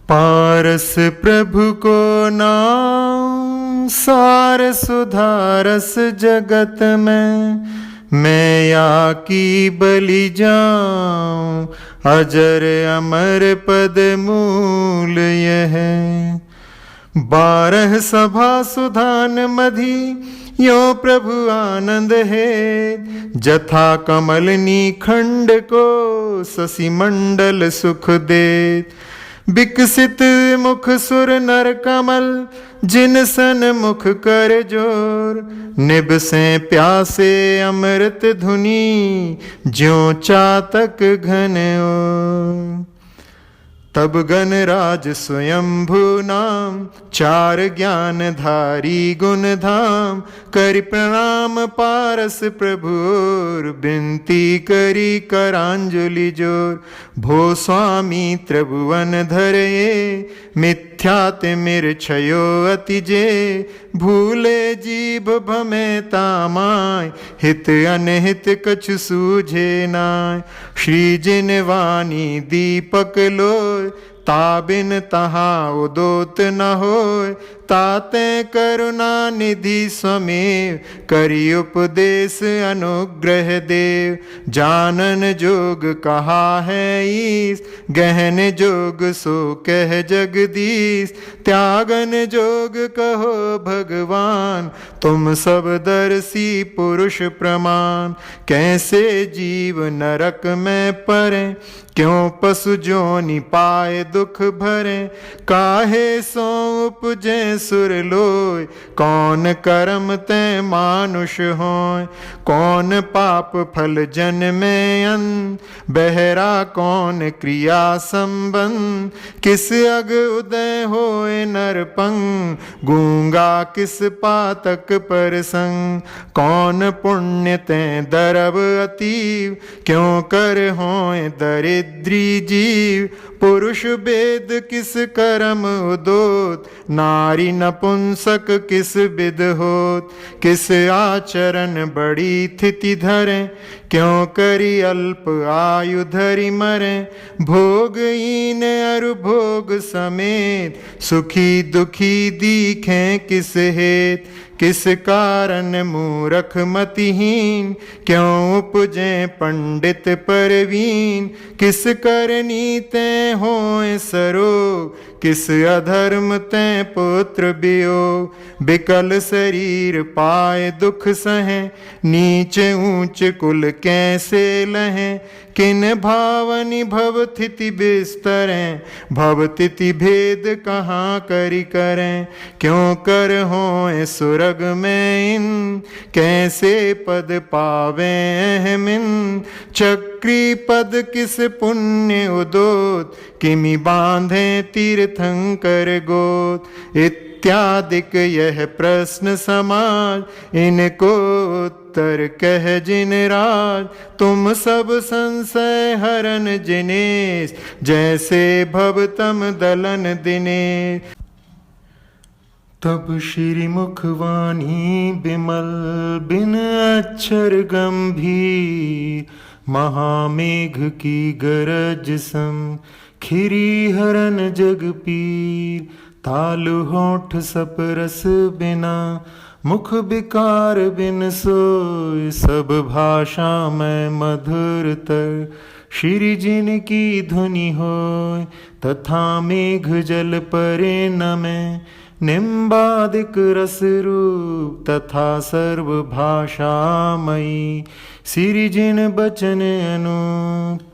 पारस प्रभु को नाम, सार सुधारस जगत में। मैं या की बलि जाऊं, अजर अमर पद मूल यह। 12 सभा सुधान मधि, यो प्रभु आनंद है। जथा कमल नीखंड को, शशि मंडल सुख दे। विकसित मुख सुर नर कमल, जिन सन मुख कर जोर। निब से प्यासे अमृत धुनी, ज्यों चातक घन ओर। तब गणराज स्वयंभू नाम, 4 ज्ञान धारी गुण धाम। करि प्रणाम पारस प्रभुर, विनती करी करांजलि जोर। भो स्वामी त्रिभुवन धरये, मिथ्या तिमिर क्षयो अति जे। भूले जीभ भमे तामाय, हित अनहित कछु सूझे नाय। श्री जिन वाणी दीपक लोय, ताबिन तहाँ उदोत न होय। ताते करुणा निधि स्वमेव, करि उपदेश अनुग्रह देव। जानन जोग कहा है ईस, गहन जोग सो कह जगदीश। त्यागन जोग कहो भगवान, तुम सब दर्शी पुरुष प्रमाण। कैसे जीव नरक में परे, क्यों पशु जोनि पाए दुख भरे। काहे सो उपजे सुर लोय, कौन कर्म ते मानुष होय। कौन पाप फल जन्मे अन, बहरा कौन क्रिया संबंध। किस अग उदय होय नरपंग, गूंगा किस पातक पर संग। कौन पुण्य ते दरब अतीव, क्यों कर होय दरिद्री जीव। पुरुष वेद किस कर्म उदोत, नारी नपुंसक किस विध होत। किस आचरण बड़ी थिति धरे, क्यों करी अल्प आयु धरि मरे। भोग हीन अरु भोग समेत, सुखी दुखी दीखें किस हेत। किस कारण मूरख मतिहीन, क्यों उपजे पंडित परवीन। किस करनी ते होए सरोग, किस अधर्म ते पुत्र वियोग। विकल शरीर पाए दुख सहे, नीच ऊंच कुल कैसे लहें। किन भावनि भव तिथि बिस्तरें, भव तिथि भेद कहाँ करि करें। क्यों कर होए सुरग में इन, कैसे पद पावे अहमिन। चक्री पद किस पुण्य उदोत, किमि बांधे तीर्थंकर गोत। इत्यादिक यह प्रश्न समाज, इनको उत्तर कह जिन राज। तुम सब संशय हरन जिनेश, जैसे भवतम दलन दिनेश। तब श्री मुखवाणी विमल, बिन अक्षर गंभीर। महामेघ की गरज सम, खिरी हरन जग पीर। तालु होठ सपरस बिना, मुख विकार बिन सोय। सब भाषा में मधुरतर, श्री जिन की धुनि होय। तथा मेघ जल परे नमे, निम्बादिक रस रूप। तथा सर्व भाषामयी, श्री जिन बचन अनूप।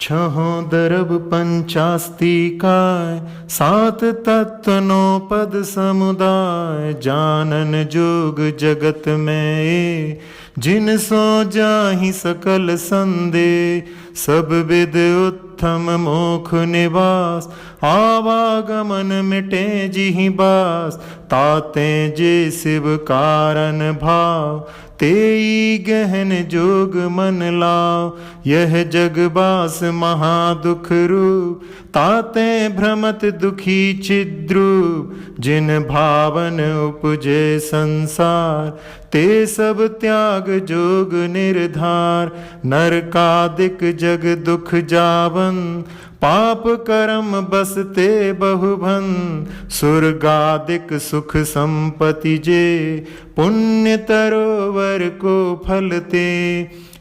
छहों दरब पंचास्तिकाय, 7 तत्व 9 पद समुदाय। जानन जोग जगत में ये, जिन सो जाहि सकल संदेह। सब विद उत्तम मोख निवास, आवागमन मिटे जिहि बास। ताते जे शिव कारण भाव, तेई गहन जोग मन लाओ। यह जगबास महादुख रूप, ताते भ्रमत दुखी चिद्रूप। जिन भावन उपजे संसार, ते सब त्याग जोग निर्धार। नरकादिक जग दुख जावन, पाप कर्म बसते बहुभन, सुरगादिक सुख संपत्ति जे, पुण्य तरोवर को फलते।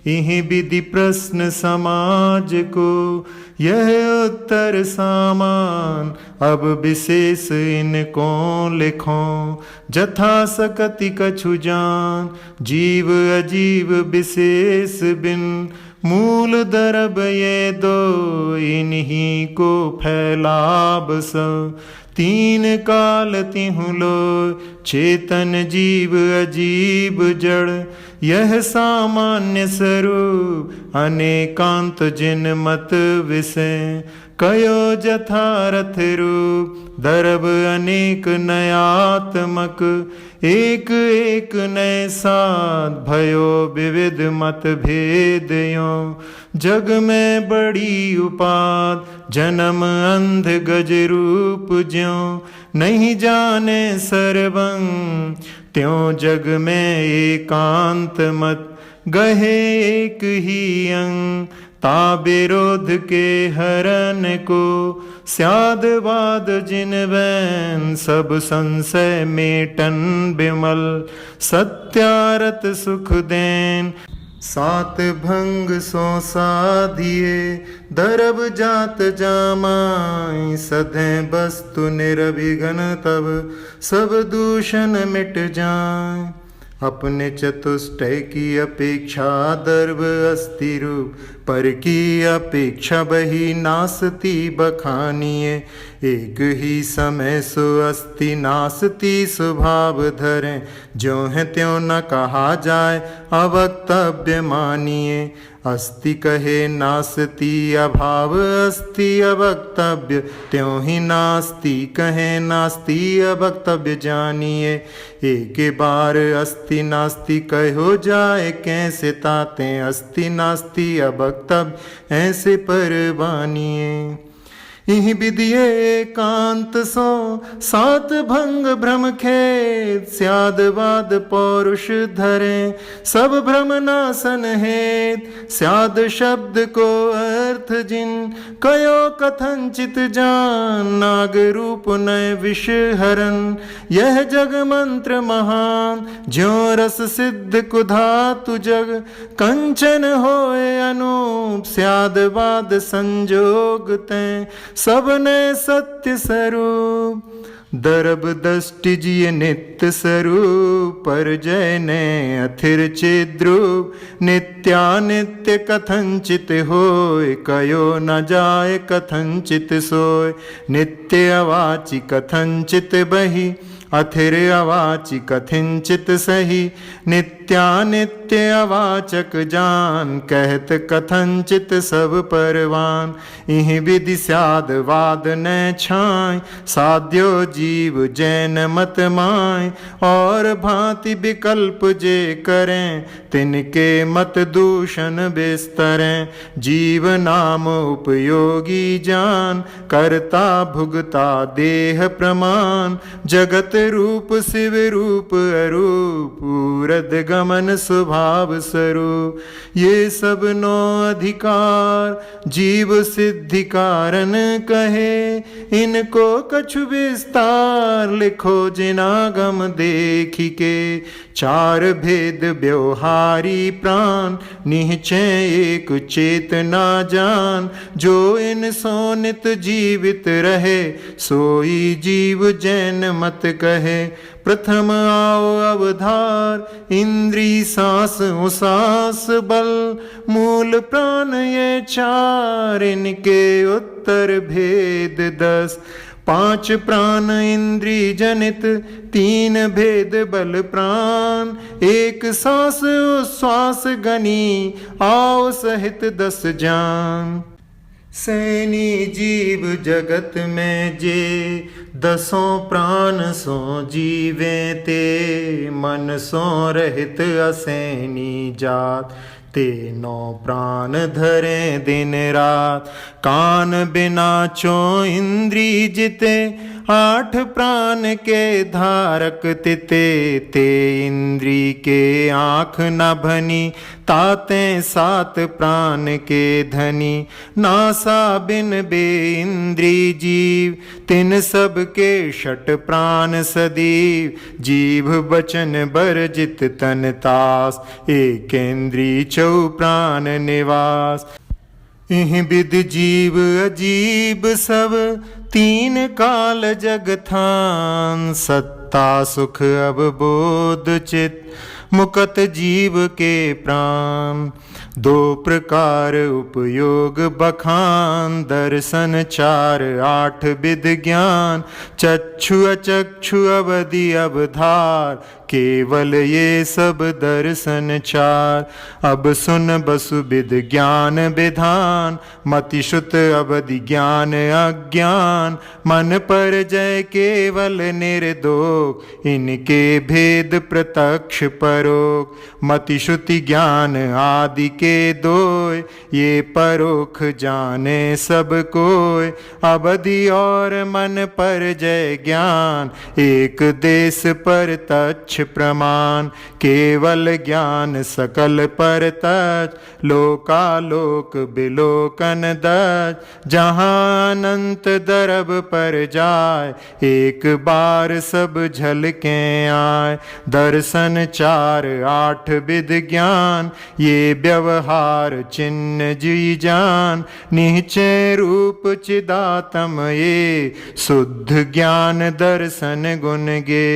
इह विधि प्रश्न समाज को, यह उत्तर सामान, अब विशेष इनको लिखो। जथा सकति कछु जान, जीव अजीव विशेष बिन, मूल दरब ये दो, इन्हीं को फैलाब सब। तीन काल तिहु लो, चेतन जीव अजीब जड़, यह सामान्य स्वरूप, अनेकांत जिन मत विषय। कयो जथारथ रूप, दरब अनेक नयात्मक, एक एक नय साध, भयो विविध मत भेद यो। जग में बड़ी उपाद, जन्म अंध गज रूप ज्यों, नहीं जाने सर्वं, त्यों जग में एकांत मत, गहे एक ही अंग। ता विरोध के हरन को, स्यादवाद जिन वैन, सब संशय मेटन बिमल, सत्यारत सुख देन। सात भंग सो साधिए, दरब जात जामाई, सधे वस्तु निरभिघन तब, सब दूषण मिट जाए। अपने चतुष्टय की अपेक्षा दर्भ अस्ति रूप, पर की अपेक्षा बही नासती बखानिए। एक ही समय सो अस्ति नासती स्वभाव धरें, ज्यों है त्यों न कहा जाए, अवक्तव्य मानिए। अस्ति कहे नास्ति, अभाव अस्ति अवक्तव्य, त्यों ही नास्ति कहे नास्ति अवक्तव्य जानिए। एक बार अस्ति नास्ति कहो जाए, कैसे ताते अस्ति नास्ति अवक्तव्य, ऐसे परवानिए। इहि विधिये एकांत सो, सात भंग भ्रम खेद, स्यादवाद पौरुष धरे, सब भ्रम नासन हेत। स्याद शब्द को अर्थ जिन, कयो कथनचित जान, नाग रूप नय विष हरन, यह जग मंत्र महान। ज्यों रस सिद्ध कुधातु जग, कंचन होए अनूप, स्यादवाद संजोग तैं, सबने सत्य स्वरूप। दरब दष्टि जिय नित्य स्वरूप, पर जय ने अथिर छिद्रूप। नित्यानित्य कथनचित होय, कयो न जाय कथनचित सोय। नित्य अवाचि कथनचित बही, अथिर अवाचि कथिंचित सही। नित्यानित्य अवाचक जान, कहत कथनचित सब परवान। इहि विधि स्याद वाद न छाय, साध्यो जीव जैन मत माय। और भांति विकल्प जे करें, तिनके मत दूषण बिस्तरें। जीव नाम उपयोगी जान, करता भुगता देह प्रमाण। जगत रूप शिव रूप अरूप, पूरद गमन स्वभाव स्वरूप। ये सब नो अधिकार, जीव सिद्धि कारण कहे। इनको कछु विस्तार, लिखो जिनागम देखी के। चार भेद व्यवहारी प्राण, निश्चय एक चेतना जान। जो इन सो नित जीवित रहे, सोई जीव जैन मत कहे। प्रथम आओ अवधार, इंद्री सांस उसास बल। मूल प्राण ये चार, इनके उत्तर भेद 10। 5 प्राण इंद्री जनित, 3 भेद बल प्राण। 1 सांस उश्वास गनी, आओ सहित 10 जान। सैनी जीव जगत में जे, 10 प्राण सो जीवे ते। मन सो रहित असैनी जात, ते 9 प्राण धरे दिन रात। कान बिना चो इंद्री जिते, आठ प्राण के धारक तिते ते इंद्री के आँख न भनी ताते सात प्राण के धनी नासा बिन बे इंद्री जीव तिन सब के षट प्राण सदीव जीभ बचन बरजित तन तास एकेंद्री चौ प्राण निवास इह विद जीव अजीब सब तीन काल जगथान सत्ता सुख अवबोध चित मुकत जीव के प्राण दो प्रकार उपयोग बखान दर्शन चार आठ विद ज्ञान चक्षु अचक्षु अवधि अवधार केवल ये सब दर्शन चार अब सुन बसु विद ज्ञान विधान मति श्रुत अवधि ज्ञान अज्ञान मन पर जय केवल निर्दोष इनके भेद प्रत्यक्ष परोक्ष मति श्रुति ज्ञान आदि के दोय ये परोक्ष जाने सब कोय अवधि और मन पर जय ज्ञान एक देश पर तच्छ प्रमाण केवल ज्ञान सकल पर तच लोकालोक बिलोकन दच जहाँ अनंत दरब पर जाय एक बार सब झलके आए दर्शन चार आठ विद ज्ञान ये व्यवहार चिन्ह जी जान निश्चय रूप चिदात्म ये शुद्ध ज्ञान दर्शन गुण गे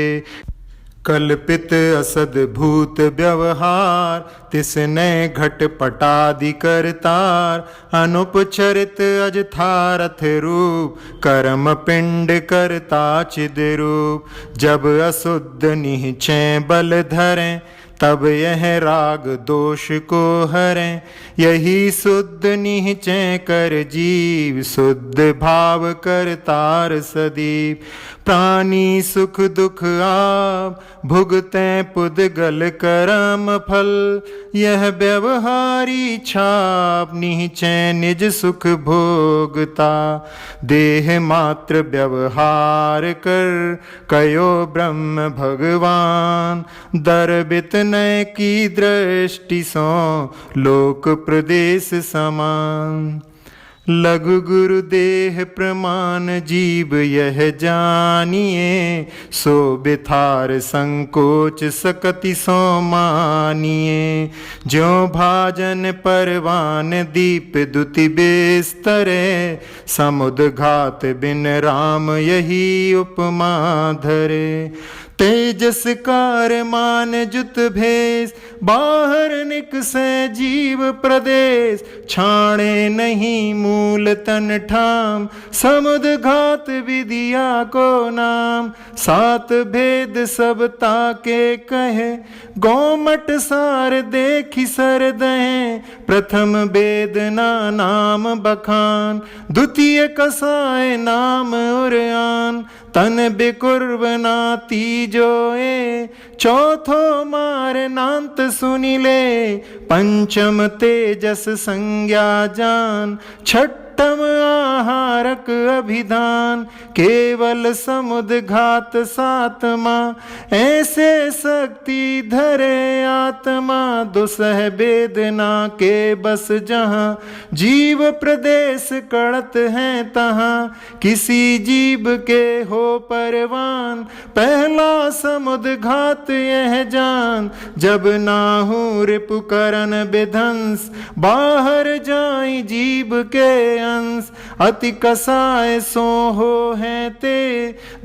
कल्पित असद भूत व्यवहार तिसने घट पटादि करतार अनुपचरित अजथारथ रूप कर्म पिंड करता चिद रूप जब अशुद्ध निश्चय बल धरें तब यह राग दोष को हरें यही शुद्ध निश्चय कर जीव शुद्ध भाव करतार सदीप प्राणी सुख दुख आप भुगते पुद्गल करम फल यह व्यवहारी छाप निश्चय निज सुख भोगता देह मात्र व्यवहार कर कयो ब्रह्म भगवान दर्बित नय की दृष्टि सो लोक प्रदेश समान लघु गुरु देह प्रमाण जीव यह जानिए सो बिथार संकोच सकति सो मानिए जो भाजन परवान दीप दुति बेस्तरे समुद घात बिन राम यही उपमा धरे तेजस कार मान जुत भेष बाहर निकसे जीव प्रदेश छाणे नहीं मूल तन ठाम समुद घात विदिया को नाम सात भेद सब ताके कहे गोमट सार देखी सर दहें प्रथम वेदना नाम बखान द्वितीय कसाय नाम उरआन तन बिकुर्ब नाती जोए चौथो मार नांत सुनिले पंचम तेजस संज्ञा जान छठम आहारक अभिधान केवल समुद घात सातमा ऐसे शक्ति धरे आत्मा दुसह वेदना के बस जहाँ जीव प्रदेश कड़त है तहाँ किसी जीव के हो परवान पहला समुद घात यह जान जब नाहू रिपुकरण विध्वंस बाहर जाई जीव के अंश अति कसाय सो हो है ते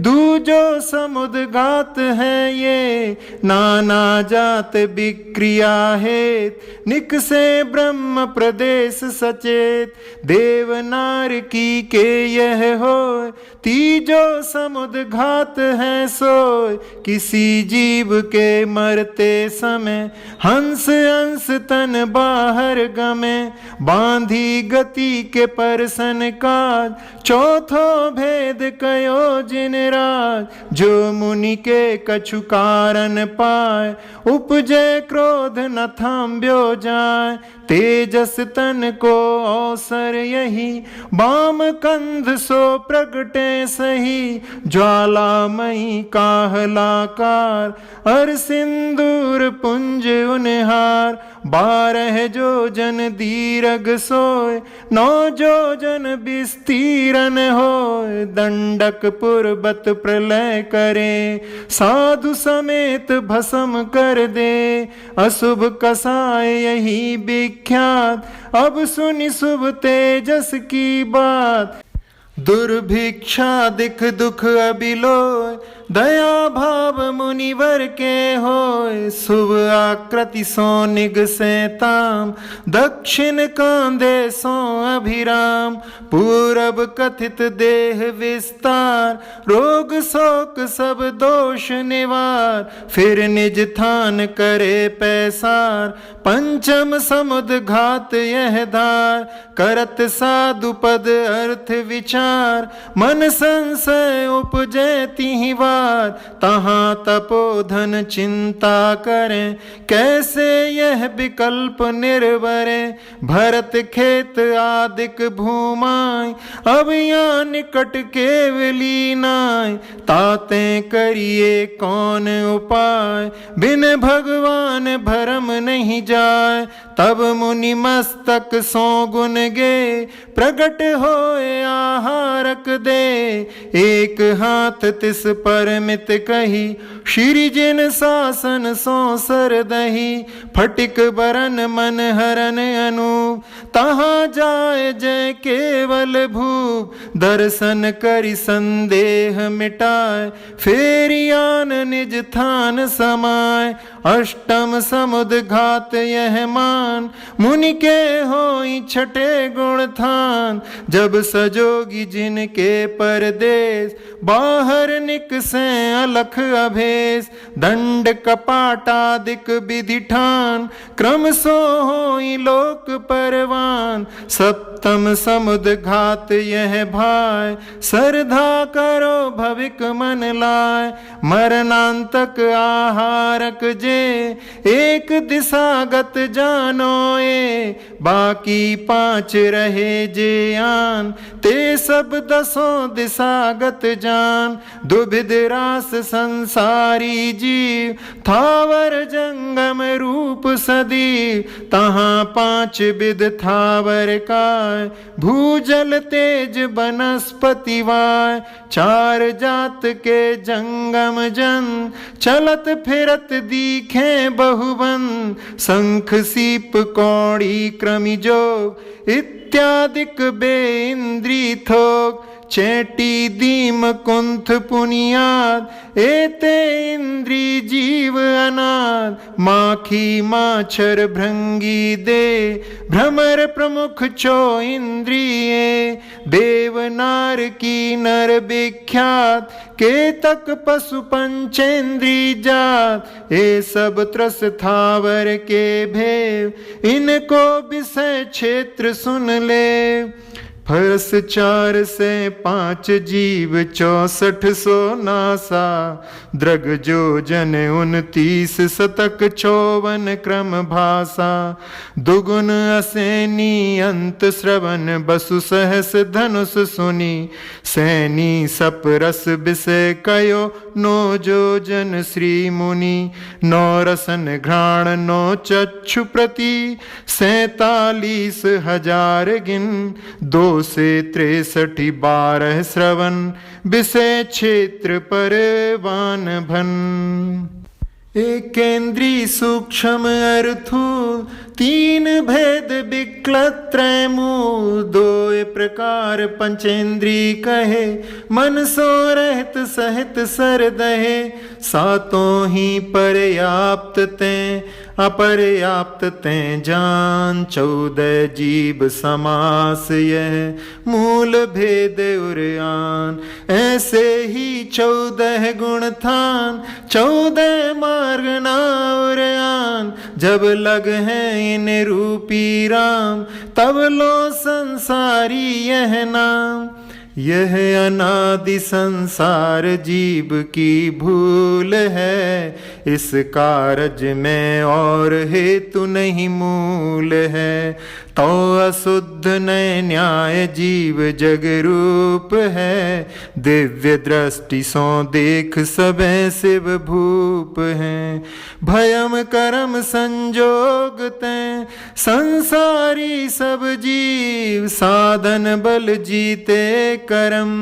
दूजो समुद घात है ये नाना जात विक्रिया हेत निकसे ब्रह्म प्रदेश सचेत देव नार की के यह हो तीजो समुद घात है सोय किसी जीव के मरते समय हंस अंश तन बाहर गमे बांधी गति के परसन काज चौथो भेद कयो जिन राज जो मुनि के कछु कारण पाए उपजे क्रोध न थाम्ब्यो जाय तेजस तन को अवसर यही बाम कंध सो प्रगटे में सही ज्वालामयी काहलाकार, अर सिंदूर पुंज उनहार। 12 जोजन दीर्घ सोय, 9 जोजन विस्तीरन होय। दंडक पूर्वत प्रलय करे, साधु समेत भस्म कर दे। अशुभ कसाय यही विख्यात, अब सुनि शुभ तेजस की बात। दुर्भिक्षा दिख दुख अबिलोय, दया भाव मुनिवर के होय। शुभ आकृति सो निगसे ताम, दक्षिण कांदे सो अभिराम। पूरब कथित देह विस्तार, रोग शोक सब दोष निवार। फिर निज थान करे पैसार, पंचम समुद्र घात यह धार। करत साधु पद अर्थ विचार, मन संशय उपजै तिहि वार। तहाँ तपोधन चिंता करें, कैसे यह विकल्प निर्वरे। भरत खेत आदिक भूमाय, अब यहाँ निकट केवली नाय। ताते करिए कौन उपाय, बिन भगवान भरम नहीं जाय। तब मुनि मस्तक सो गुण गे, प्रगट होए आहारक दे। एक हाथ तिस परमित कही, श्री जिन शासन सो सर दही। फटिक बरन मन हरन अनूप, तहाँ जाय जय केवल भूप। दर्शन करि संदेह मिटाय, फेरियान निज थान समाय। अष्टम समुद्र घात यह मान, मुनि के होई छठे गुण थान। जब सजोगी जिनके परदेश, बाहर निकसे अलख अभेस। दंड कपाटादिक विधि ठान, क्रम सो होई लोक परवान। सप्तम समुद्र घात यह भाय, श्रद्धा करो भविक मन लाय। मरणांतक आहारक जे, एक दिशागत जानो ये। बाकी 5 रहे जे आन, ते सब 10 दिशागत जान। दुभिद रास संसारी जीव, थावर जंगम रूप सदी। तहाँ 5 विध थावर काय, भूजल तेज बनस्पति वाय। 4 जात के जंगम जन, चलत फिरत दीखे बहुबन। शंख सीप कौड़ी क्रमि जोग, इत्यादिक बे इंद्री थोक। चैटी दीम कुंथ पुनियाद, एते इंद्री जीव अनाद। माखी माछर भृंगी दे, भ्रमर प्रमुख चो इंद्रिये। देव नार की नर विख्यात, केतक पशु पंचेंद्री जात। ये सब त्रस थावर के भेव, इनको विषय क्षेत्र सुन ले। फरस 4 से 5 जीव 6400 नासा। द्रग जोजन 29 शतक 54 क्रम भाषा। दुगुन असेनी अंत श्रवण, बसु सहस धनुष सुनी। सैनी सपरस विषय कयो, 9 जोजन श्री मुनि। 9 रसन घ्राण 9 चक्षु प्रति, 47,000 गिन। 2 से 63 12 श्रवण, विषय क्षेत्र परवान भन। एकेंद्री सूक्ष्म अर्थूल, 3 भेद विक्लत त्रय मूल। 2 प्रकार पंचेंद्री कहे, मन सो रहत सहित सर दहे। 7 ही पर्याप्त तें, अपर्याप्त तें जान। 14 जीव समास यह, मूल भेद उरआन। ऐसे ही 14 गुण थान, 14 मार्ग ना उरआन। जब लग है इन रूपी राम, तब लो संसारी यह नाम। यह अनादि संसार जीव की भूल है, इस कारज में और हेतु नहीं मूल है। तो अशुद्ध नय न्याय जीव जग रूप है, दिव्य दृष्टि सो देख सबे शिव भूप हैं। भयम करम संजोग तैं संसारी सब जीव, साधन बल जीते करम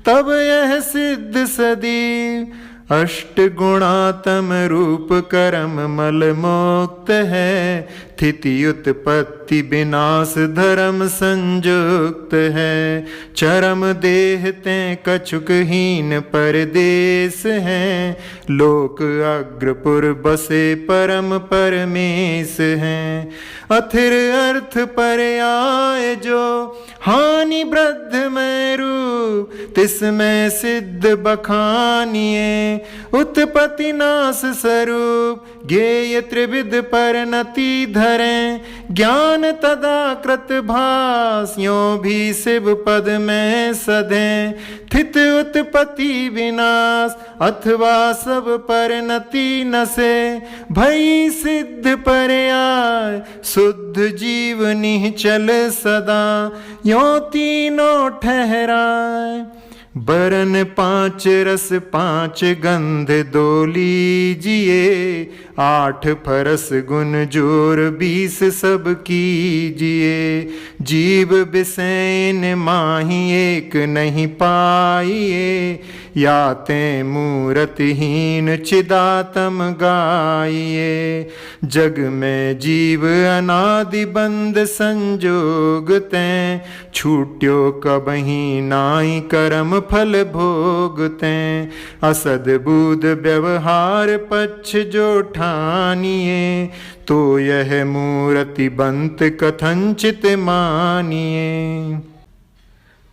तब यह सिद्ध सदीव। अष्ट गुणातम रूप करम मल मुक्त है, स्थिति उत्पत्ति विनाश धर्म संयुक्त है। चरम देह तें कछुक हीन परदेश हैं, लोक अग्रपुर बसे परम परमेश हैं। अथिर अर्थ पर आए जो हानि वृद्ध में रूप, तिसमें सिद्ध बखानिए उत्पत्ति नाश स्वरूप। ज्ञेय त्रिविध परिणति धरें, ज्ञान तदा कृत भास, यों भी शिव पद में सधें स्थित उत्पत्ति विनाश। अथवा सब परिणति नसे भई सिद्ध पर आय, शुद्ध जीव निश्चल सदा यों तीनों ठहराए। बरन पांच रस पांच गंध दो लीजिए, 8 फरस गुण जोर 20 सब कीजिए। जीव बिसैन माही एक नहीं पाइए, याते मूरतहीन चिदातम गाइए। जग में जीव अनादि बंद संजोग तैं, छूट्यो कबही नाई कर्म फल भोगते। असद बुध व्यवहार पक्ष जो ठानिए, तो यह मूर्ति बंत कथंचित मानिए।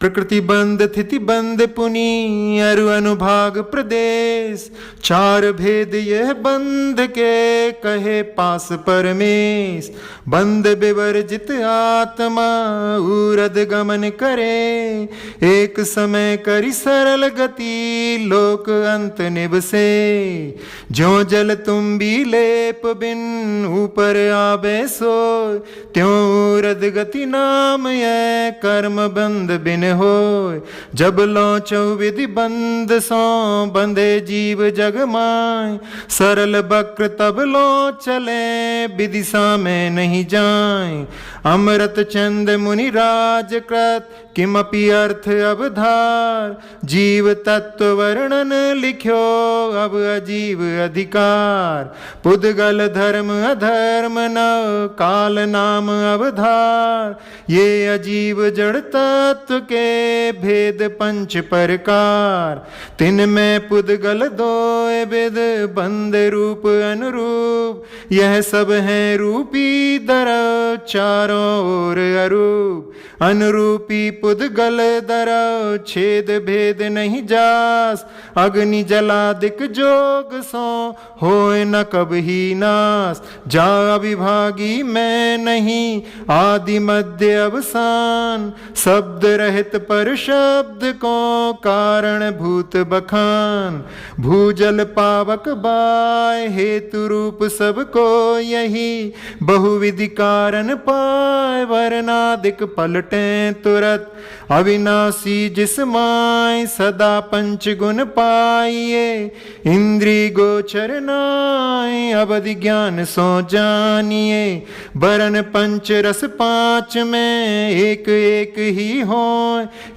प्रकृति बंध स्थिति बंध पुनि अरु अनुभाग प्रदेश, 4 भेद यह बंध के कहे पास परमेश। बंध विवर्जित आत्मा उरद गमन करे, एक समय करी सरल गति लोक अंत निवसे। ज्यों जल तुम भी लेप बिन ऊपर आवे सोय, त्यों उरद गति नाम यह कर्म बंध बिन होय। जब लौचौ विधि बंद सो बंधे जीव जग माय, सरल बक्र तब लो चले विदिशा में नहीं जाए। अमृत चंद मुनि राज कृत किमपि अर्थ अवधार, जीव तत्व वर्णन लिख्यो अब अजीव अधिकार। पुद्गल धर्म अधर्म नव काल नाम अवधार, ये अजीव जड़ तत्व के भेद पंच प्रकार। तिन में पुद्गल दोय विद बंद रूप अनुरूप, यह सब है रूपी दर चारों ओर अरूप। अनुरूपी पुद्गल दर छेद भेद नहीं जास, अग्नि जलादिक जोग सो होए न कबही नाश। जा विभागी मैं नहीं आदि मध्य अवसान, शब्द रहित पर शब्द को कारण भूत बखान। भूजल पावक बाय हेतु रूप सबको यही, बहुविधि कारण पाय वर्णादिक पलटे तुरत। अविनाशी जिस माय सदा पंच गुण पाइए, इंद्री गोचर नाय अवधि ज्ञान सो जानिए। वरण पंच रस 5 में एक एक ही हो,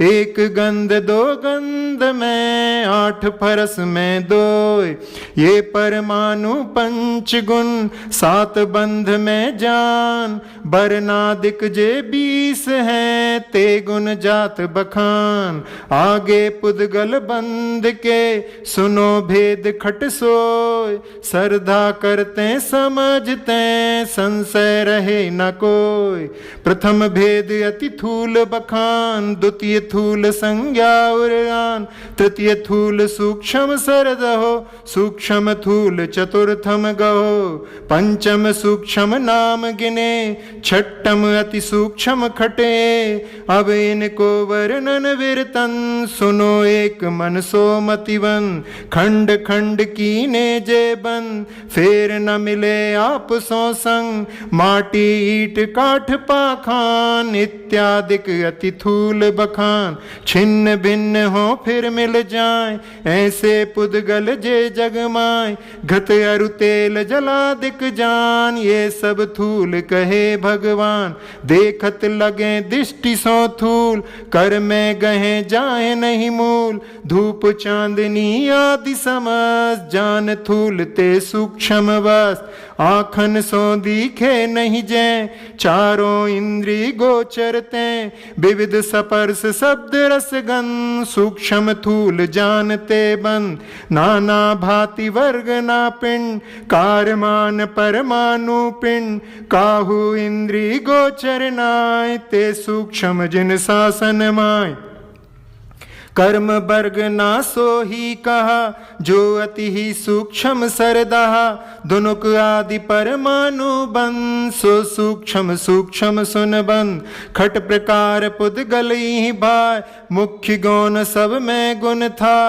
एक गंध 2 गंध में 8 फरस में 2। ये परमाणु पंच गुण 7 बंध में जान, वर्णादिक जे 20 हैं ते गुण जात बखान। आगे पुद्गल बंध के सुनो भेद खट सोय, श्रद्धा करते समझते संशय रहे न कोय। प्रथम भेद अति थूल बखान द्वितीय थूल संज्ञा उर्गान, तृतीय थूल सूक्ष्म सरदहो, सूक्ष्म थूल चतुर्थम गहो, पंचम सूक्ष्म नाम गिने, छठम अति सूक्ष्म खटे। अब इनको वर्णन विरतन, सुनो एक मन सो मतिवन, खंड खंड कीने जे बन, फेर न मिले आप सो संग, माटी ईट काठ पाखान, इत्यादिक अति थूल बखान, छिन्न भिन्न हो फिर मिल जाए, ऐसे पुद्गल जे जगमाए, घृत अरु तेल जलादिक जान, ये सब थूल कहे भगवान, देखत लगे दृष्टि सो थूल, कर में गहे जाए नहीं मूल, धूप चांदनी आदि समझ, जान थूल ते सूक्ष्म वस, आखन सो दिखे नहीं जै, चारों इंद्री गोचरते, विविध सपर्श शब्द रस गंध, सूक्ष्म थूल जानते बंद, नाना भांति वर्ग ना पिंड, कारमान परमाणु पिंड, काहू इंद्री गोचर नाय, ते सूक्ष्म जिन शासन माय, कर्म वर्ग ना सो ही कहा, जो अति ही सूक्ष्म सरदहा, दुनुक आदि परमाणु बंद, सो सूक्ष्म सूक्ष्म सुन बंद, खट प्रकार पुद्गल ही भाय, मुख्य गौण सब में गुण था,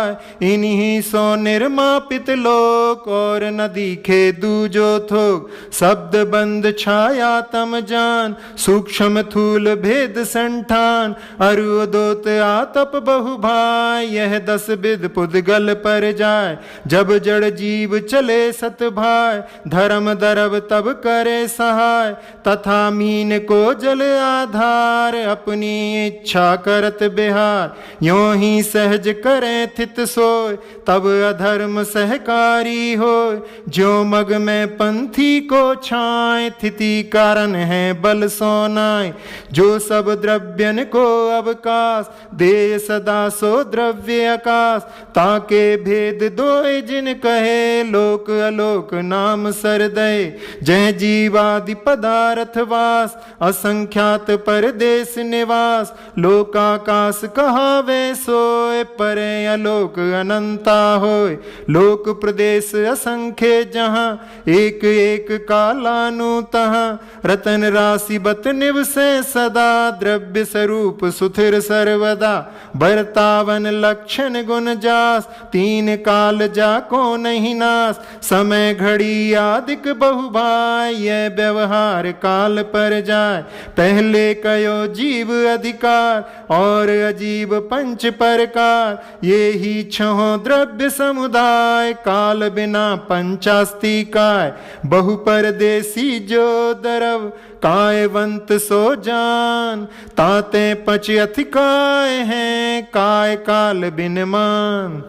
इन्हीं सो निर्मापित लोक, और न दिखे दूजो थोक, शब्द बंद छाया तम जान, सूक्ष्म थूल भेद संठान, अरुदोत आतप बहु भाई, यह 10 विध पुद्गल पर जाय, जब जड़ जीव चले सत भाय, धर्म दरब तब करे सहाय, तथा मीन को जल आधार, अपनी इच्छा करत बिहार, यों ही सहज करे थित सोय, तब अधर्म सहकारी होय, ज्यों मग में पंथी को छाए, थिति कारण है बल सोनाय, जो सब द्रव्यन को अवकाश, दे सदा सो द्रव्य आकाश, ताके भेद दोय जिन कहे, लोक अलोक नाम सरदय, जय जीवादि पदार्थ वास, असंख्यात परदेश निवास, लोकाकाश कहावे सोय, परे अलोक अनंता होय, लोक प्रदेश असंख्य जहाँ, एक एक कालानु तहाँ, रतन राशि बत निवसे सदा, द्रव्य स्वरूप सुथिर सर्वदा, बरतावन लक्षण गुण जास, तीन काल जाको नहीं नास, समय घड़ी आदिक बहु भाय, यह व्यवहार काल पर जाय, पहले कयो जीव अधिकार, और अजीव पंच प्रकार, ये ही छहो द्रव्य समुदाय, काल बिना पंचास्ति काय, बहु परदेसी जो दरव, कायवंत सो जान, ताते पच अथिकाय हैं, काय काल बिन मान,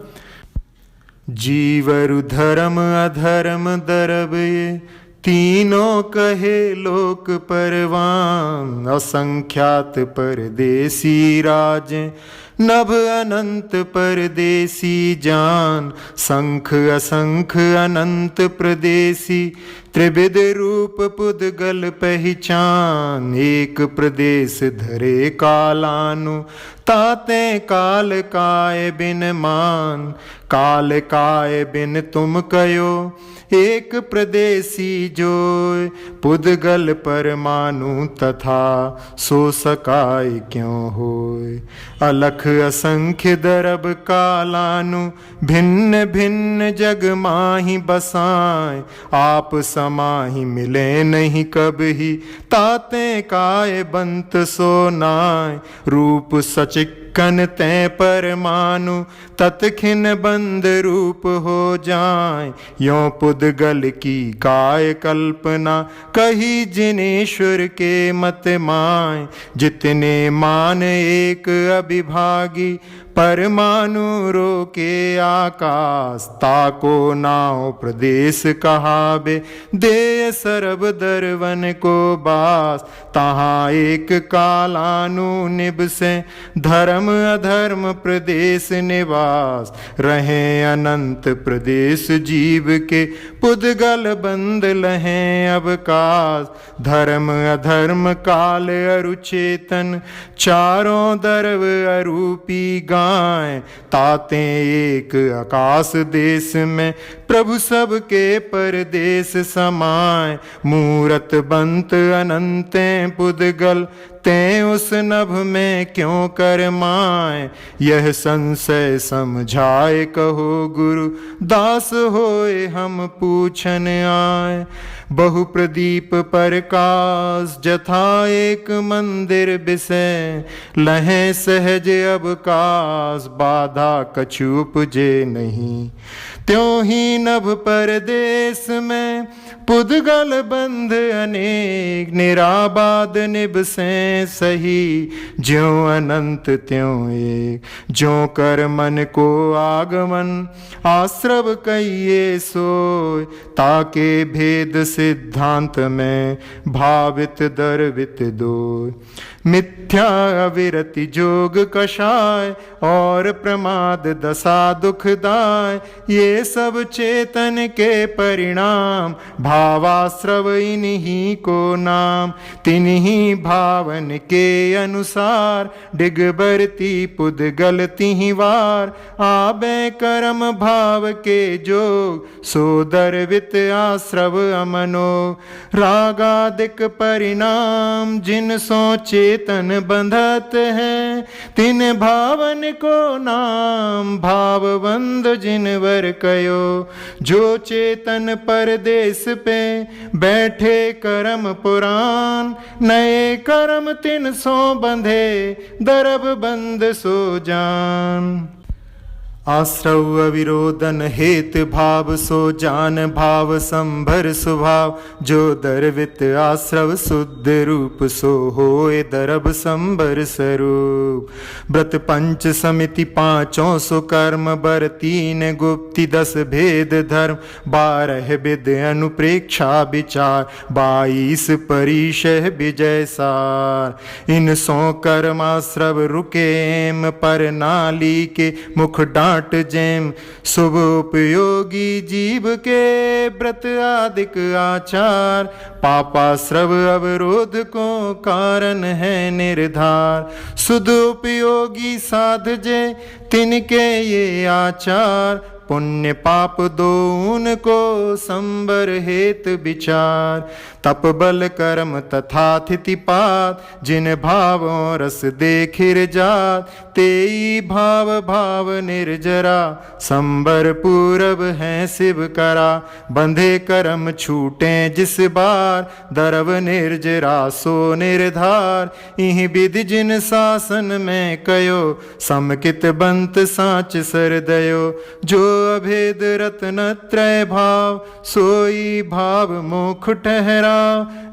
जीवरु धर्म अधर्म दरब, ये तीनों कहे लोक परवान, असंख्यात परदेसी राज, नभ अनंत परदेसी जान, संख असंख अनंत प्रदेशी, त्रिविध रूप पुद्गल पहचान, एक प्रदेश धरे कालानु, ताते काल काय बिन मान, काल काय बिन तुम कयो, एक प्रदेशी जोय, पुद्गल परमाणु तथा, सो सकाय क्यों होय, अलख असंख्य दरब कालानु, भिन्न भिन्न जग माही बसाए, आप समाही मिले नहीं कबही, ताते काय बंत सो नाय, रूप सचिक्कन तै परमाणु, तत्खिन बंद रूप हो जाए, यों पुद्गल की काय कल्पना, कही जिनेश्वर के मत माय, जितने मान एक अभिभागी, परमाणु रोके आकाश, ताको नाव प्रदेश कहावे, देय सरब दरवन को बास, तहाँ एक कालानु निब से, धर्म अधर्म प्रदेश निवास, रहे अनंत प्रदेश जीव के, पुद्गल बंद लहें अवकाश, धर्म अधर्म काल अरु चेतन, चारों दरव अरूपी गाय, ताते एक आकाश देश में, प्रभु सबके परदेश समाय, मूरत बंत अनंते पुद्गल, ते उस नभ में क्यों कर माय, यह संशय समझाए कहो गुरु, दास होए हम पूछन आए, बहु प्रदीप प्रकाश जथा एक मंदिर विषय, लहें सहज अवकाश, बाधा कछु उपजे नहीं, त्यों ही नभ परदेश में, पुद्गल बंध अनेक, निराबाद निब से सही, ज्यों अनंत त्यों एक, ज्यों कर मन को आगमन, आश्रव कहिए सोय, ताके भेद सिद्धांत में, भावित दर्वित दोय, मिथ्या अविरति जोग कषाय, और प्रमाद दशा दुखदाय, ये सब चेतन के परिणाम, भावाश्रव इन्हीं को नाम, तिन्हीं भावन के अनुसार, डिगबरती पुद्गल तिहीं वार, आबे कर्म भाव के जोग, सो दर्वित आश्रव अमनो, रागादिक परिणाम जिन सो चेतन बंधत है, तिन भावन को नाम, भावबंध जिन वर कयो, जो चेतन परदेश पे, बैठे कर्म पुराण, नए कर्म तिन सो बंधे, दरब बंद सो जान, आश्रव अविरोधन हेत भाव, सो जान भाव संभर स्वभाव, जो दर्वित आश्रव शुद्ध रूप, सो होए दरब संभर स्वरूप, व्रत पंच समिति पांचों सो कर्म, बर तीन गुप्ति 10 भेद धर्म, 12 विद अनुप्रेक्षा विचार, 22 परिशह विजय सार, इन सो कर्माश्रव रुकेम, पर नाली के मुख डांट जेम, शुभ उपयोगी जीव के, व्रत आदिक आचार, पापाश्रव अवरोध को कारण है निर्धार, शुद्ध उपयोगी साध जे, तिनके ये आचार, पुण्य पाप दो उनको संबर हेत विचार, तप बल कर्म तथा थितिपात, जिन भावों रस देखिर जात, तेई भाव भाव निर्जरा, संबर पूरब है शिव करा, बंधे कर्म छूटे जिस बार, दरब निर्जरा सो निर्धार, इहि विधि जिन शासन में कयो, समकित बंत साच सरदयो, जो अभेद रत्न त्रय भाव, सोई भाव मोख ठहरा,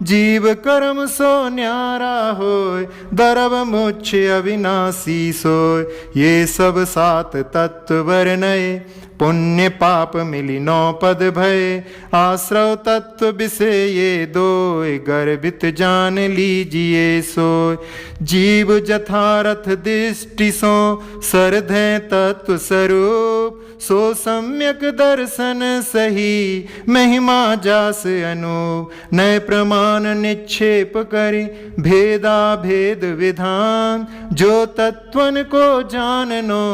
जीव कर्म सो न्यारा होय, दरब मोक्ष अविनाशी सोय, ये सब सात तत्व वर्णय, पुण्य पाप मिली 9 पद भय, आश्रव तत्व विषय ये दोय, गर्भित जान लीजिए सोय, जीव जथारथ दृष्टि सो, सरधे तत्व स्वरूप, सो सम्यक दर्शन सही, महिमा जास अनूप, नय प्रमाण निक्षेप करि, भेदा भेद विधान, जो तत्वन को जाननो,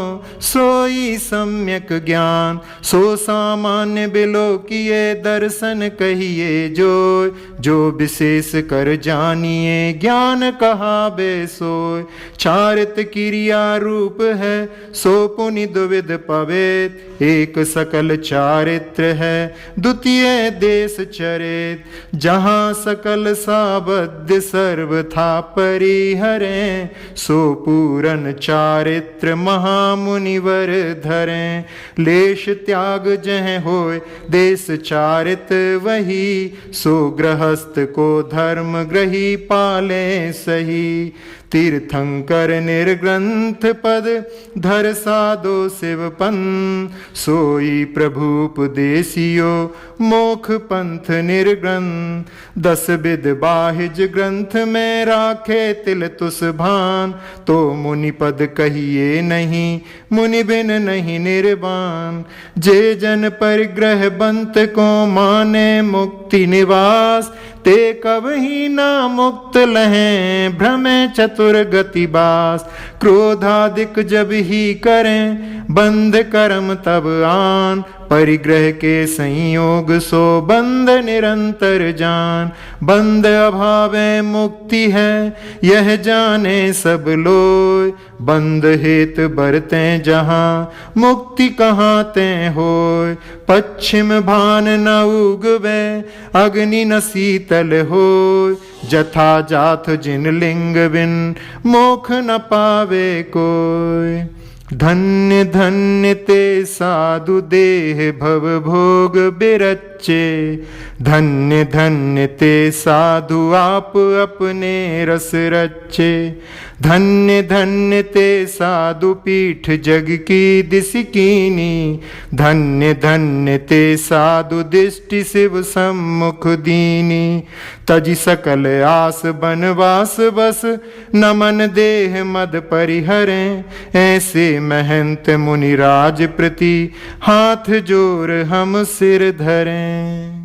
सोई सम्यक ज्ञान, सो सामान्य बिलो किए दर्शन कहिए जोय, जो विशेष कर जानिए ज्ञान कहावे सोय, चारित क्रिया रूप है, सो पुनि द्विविध पवेत, एक सकल चारित्र है, द्वितीय देश चरित, जहाँ सकल साबद्ध सर्वथा परिहरें, सो पूरन चारित्र महामुनिवर धरें, लेश त्याग जह होय देश चारित वही, सो गृहस्थ को धर्म ग्रही पाले सही, तीर्थंकर निर्ग्रंथ पद धर साधो शिवपन सोई प्रभुपदेशियो मोख पंथ निर्ग्रंथ 10 विद बाहिज ग्रंथ में राखे तिल तुस भान तो मुनि पद कहिए नहीं मुनि बिन नहीं निर्वाण जे जन परिग्रह बंत को माने मुक्ति निवास ते कब ही ना मुक्त लहें भ्रमे चतुर गति बास क्रोधादिक जब ही करें बंध कर्म तब आन परिग्रह के संयोग सो बंध निरंतर जान बंध अभावे मुक्ति है यह जाने सब लोय बंध हेत बरते जहाँ मुक्ति कहाँ ते होय पश्चिम भान न उगवे अग्नि न शीतल होय जथा जाथ जिन लिंग बिन मोख न पावे कोय धन्य धन्य ते साधु देह भव भोग बिरच्चे धन्य धन्य ते साधु आप अपने रस रच्चे धन्य धन्य ते साधु पीठ जग की दिस कीनी धन्य धन्य ते साधु दिष्टि शिव सम्मुख दीनी तजि सकल आस बनवास बस नमन देह मद परिहरें ऐसे महंत मुनिराज प्रति हाथ जोर हम सिर धरें।